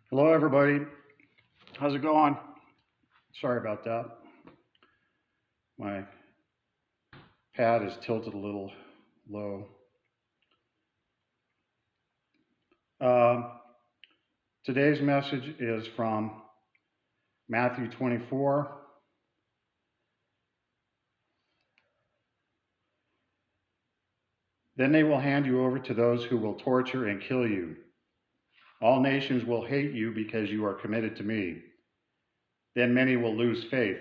Hello, everybody. How's it going? Sorry about that. My pad is tilted a little low. Um, Today's message is from Matthew 24. Then they will hand you over to those who will torture and kill you. All nations will hate you because you are committed to me. Then many will lose faith.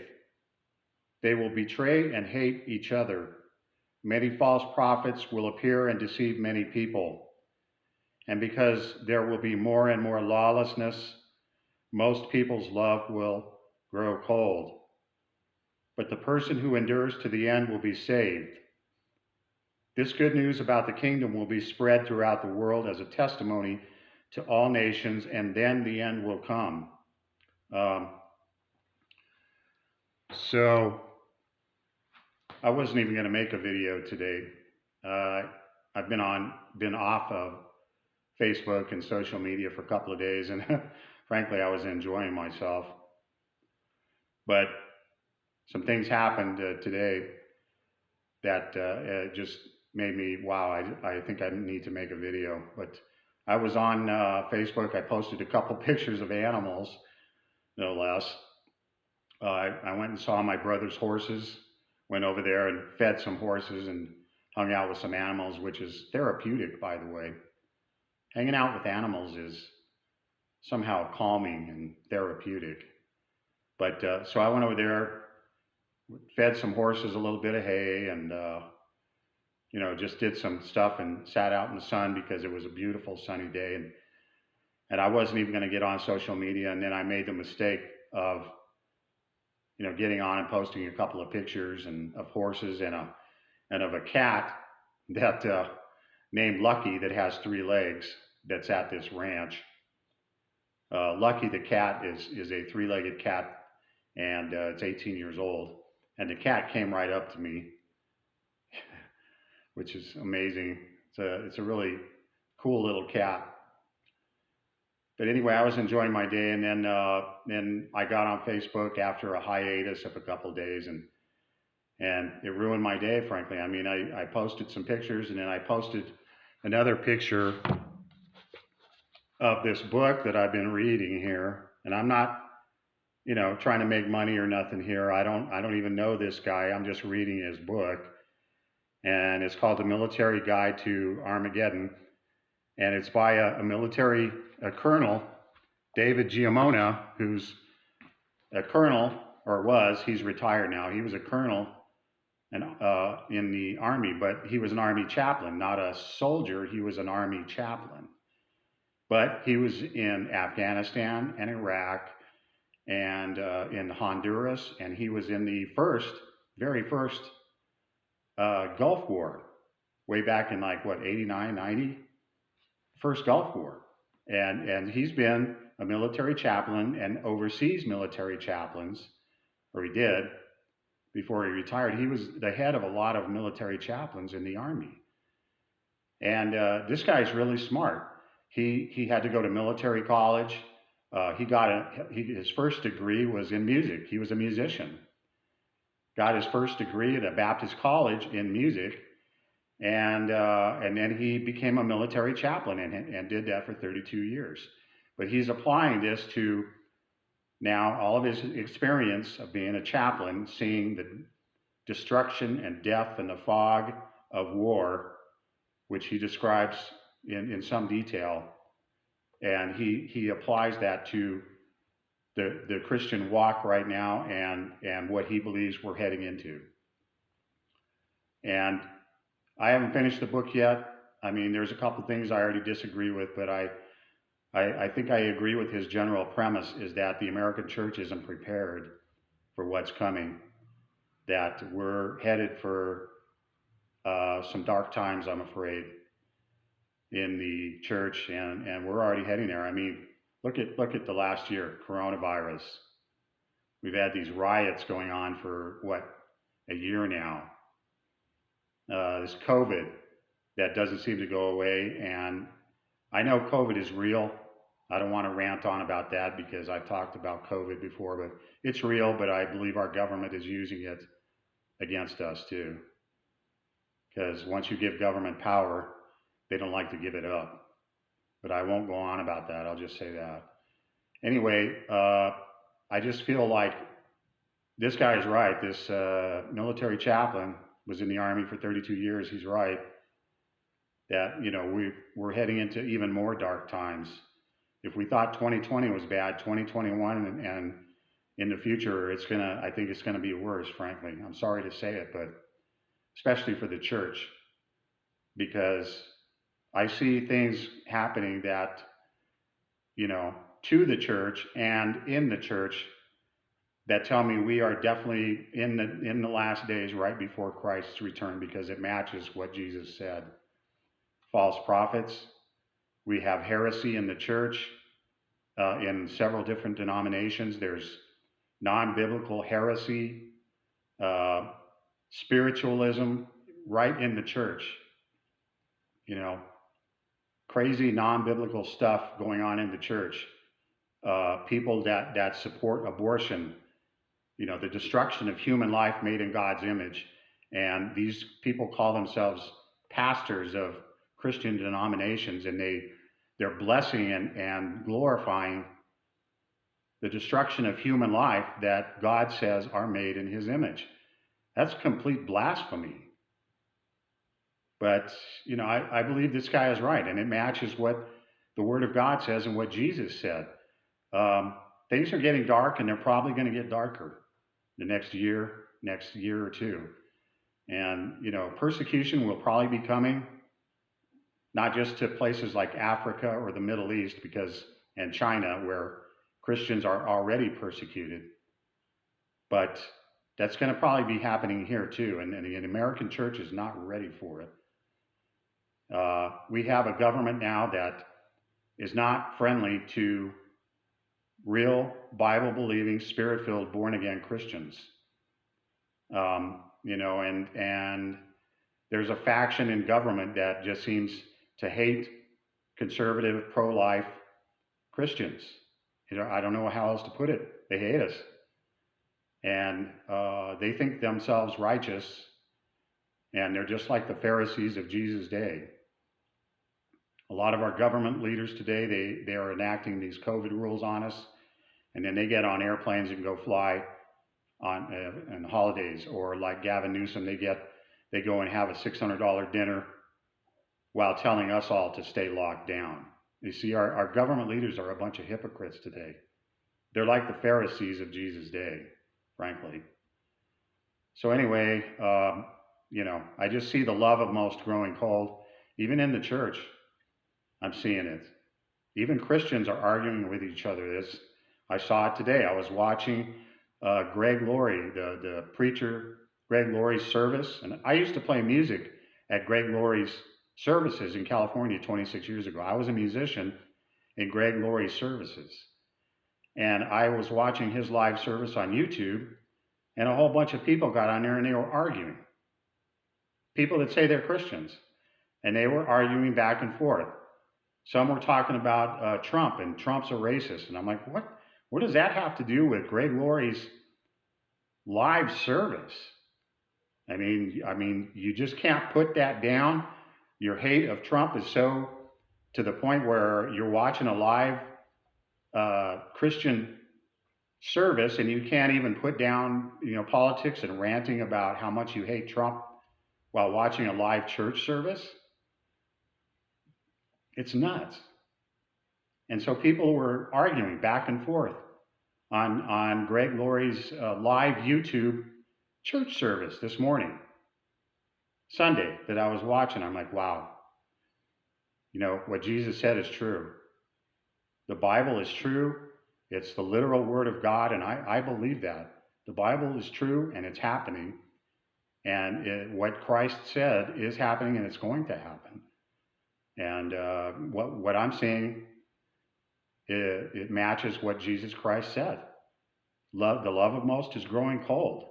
They will betray and hate each other. Many false prophets will appear and deceive many people. And because there will be more and more lawlessness, most people's love will grow cold. But the person who endures to the end will be saved. This good news about the kingdom will be spread throughout the world as a testimony to all nations, and then the end will come. Um, so I wasn't even going to make a video today. I've been off of Facebook and social media for a couple of days, and frankly, I was enjoying myself. But some things happened today that just made me, wow, I think I need to make a video. But I was on Facebook. I posted a couple pictures of animals, no less. I went and saw my brother's horses, went over there and fed some horses and hung out with some animals, which is therapeutic, by the way. Hanging out with animals is somehow calming and therapeutic. But so I went over there, fed some horses a little bit of hay, and just did some stuff and sat out in the sun because it was a beautiful sunny day, and I wasn't even going to get on social media, and then I made the mistake of getting on and posting a couple of pictures and of horses and of a cat that named Lucky that has 3 legs that's at this ranch. Lucky the cat is a 3-legged cat, and it's 18 years old. And the cat came right up to me, which is amazing. It's a really cool little cat. But anyway, I was enjoying my day, and then I got on Facebook after a hiatus of a couple of days, and it ruined my day, frankly. I mean, I posted some pictures, and then I posted another picture of this book that I've been reading here, and I'm not trying to make money or nothing here. I don't even know this guy. I'm just reading his book, and it's called The Military Guide to Armageddon, and it's by a colonel, David Giammona, who's a colonel, or was. He's retired now. He was a colonel in the army, but he was an army chaplain, not a soldier. He was an army chaplain, but he was in Afghanistan and Iraq and in Honduras, and he was in the very first Gulf War, way back in 89, 90, first Gulf War. And he's been a military chaplain and oversees military chaplains, or he did before he retired. He was the head of a lot of military chaplains in the Army. And this guy's really smart. He had to go to military college. His first degree was in music. He was a musician. Got his first degree at a Baptist college in music, and then he became a military chaplain and did that for 32 years. But he's applying this to now all of his experience of being a chaplain, seeing the destruction and death and the fog of war, which he describes in some detail, and he applies that to the Christian walk right now and what he believes we're heading into. And I haven't finished the book yet. I mean, there's a couple things I already disagree with, but I think I agree with his general premise, is that the American church isn't prepared for what's coming, that we're headed for some dark times, I'm afraid, in the church, and we're already heading there. I mean, look at the last year, coronavirus. We've had these riots going on for a year now. This COVID that doesn't seem to go away, and I know COVID is real. I don't want to rant on about that because I've talked about COVID before, but it's real, but I believe our government is using it against us too. Because once you give government power, they don't like to give it up. But I won't go on about that. I'll just say that. Anyway, I just feel like this guy is right. This military chaplain was in the Army for 32 years. He's right that, we're heading into even more dark times. If we thought 2020 was bad, 2021 and in the future, I think it's gonna be worse, frankly. I'm sorry to say it, but especially for the church, because I see things happening that, to the church and in the church that tell me we are definitely in the last days right before Christ's return, because it matches what Jesus said. False prophets, we have heresy in the church, in several different denominations. There's non-biblical heresy, uh, spiritualism right in the church. You know, crazy non-biblical stuff going on in the church. People that support abortion, the destruction of human life made in God's image. And these people call themselves pastors of Christian denominations, and they're blessing and glorifying the destruction of human life that God says are made in his image. That's complete blasphemy. But, I believe this guy is right, and it matches what the Word of God says and what Jesus said. Things are getting dark, and they're probably going to get darker the next year or two. And, persecution will probably be coming, not just to places like Africa or the Middle East and China, where Christians are already persecuted, but that's going to probably be happening here too. And the American church is not ready for it. We have a government now that is not friendly to real Bible-believing, Spirit-filled, born-again Christians. And there's a faction in government that just seems to hate conservative, pro-life Christians. I don't know how else to put it. They hate us. And they think themselves righteous, and they're just like the Pharisees of Jesus' day. A lot of our government leaders today, they are enacting these COVID rules on us, and then they get on airplanes and go fly on holidays. Or like Gavin Newsom, they go and have a $600 dinner while telling us all to stay locked down. You see, our government leaders are a bunch of hypocrites today. They're like the Pharisees of Jesus' day, frankly. So anyway, I just see the love of most growing cold. Even in the church, I'm seeing it. Even Christians are arguing with each other. I saw it today. I was watching Greg Laurie, the preacher, Greg Laurie's service. And I used to play music at Greg Laurie's services in California 26 years ago. I was a musician in Greg Laurie's services. And I was watching his live service on YouTube, and a whole bunch of people got on there and they were arguing. People that say they're Christians. And they were arguing back and forth. Some were talking about Trump, and Trump's a racist. And I'm like, what does that have to do with Greg Laurie's live service? I mean, you just can't put that down. Your hate of Trump is so to the point where you're watching a live Christian service and you can't even put down, politics and ranting about how much you hate Trump while watching a live church service. It's nuts. And so people were arguing back and forth on Greg Laurie's live YouTube church service this morning, Sunday, that I was watching. I'm like, wow, what Jesus said is true. The Bible is true. It's the literal word of God, and I believe that. The Bible is true, and it's happening. And what Christ said is happening, and it's going to happen. And what I'm seeing, it matches what Jesus Christ said. The love of most is growing cold,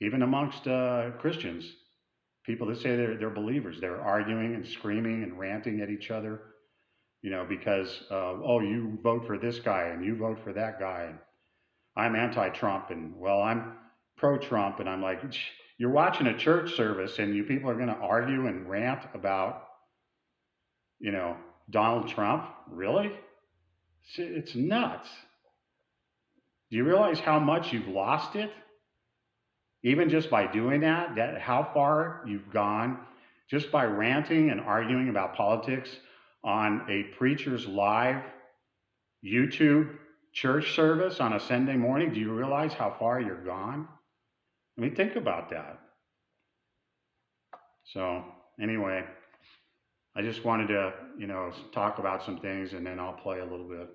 even amongst Christians. People that say they're believers, they're arguing and screaming and ranting at each other. because oh, you vote for this guy and you vote for that guy. And I'm anti-Trump and well, I'm pro-Trump, and I'm like, you're watching a church service and you people are going to argue and rant about, you know, Donald Trump? Really? It's nuts. Do you realize how much you've lost it? Even just by doing that how far you've gone just by ranting and arguing about politics on a preacher's live YouTube church service on a Sunday morning. Do you realize how far you're gone? I mean, think about that. So anyway, I just wanted to, talk about some things, and then I'll play a little bit.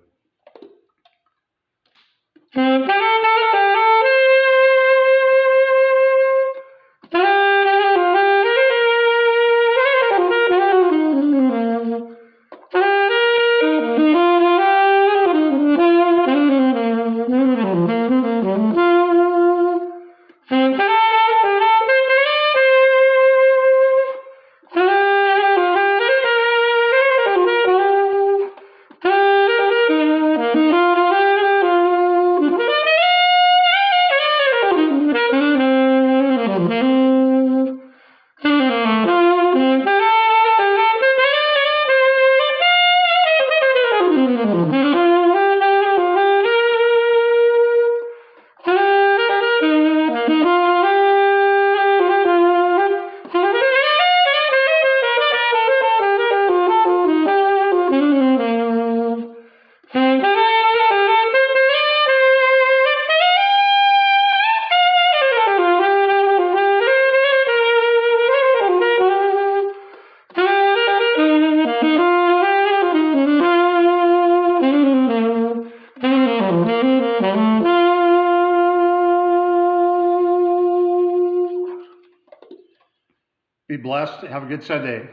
Be blessed. Have a good Sunday.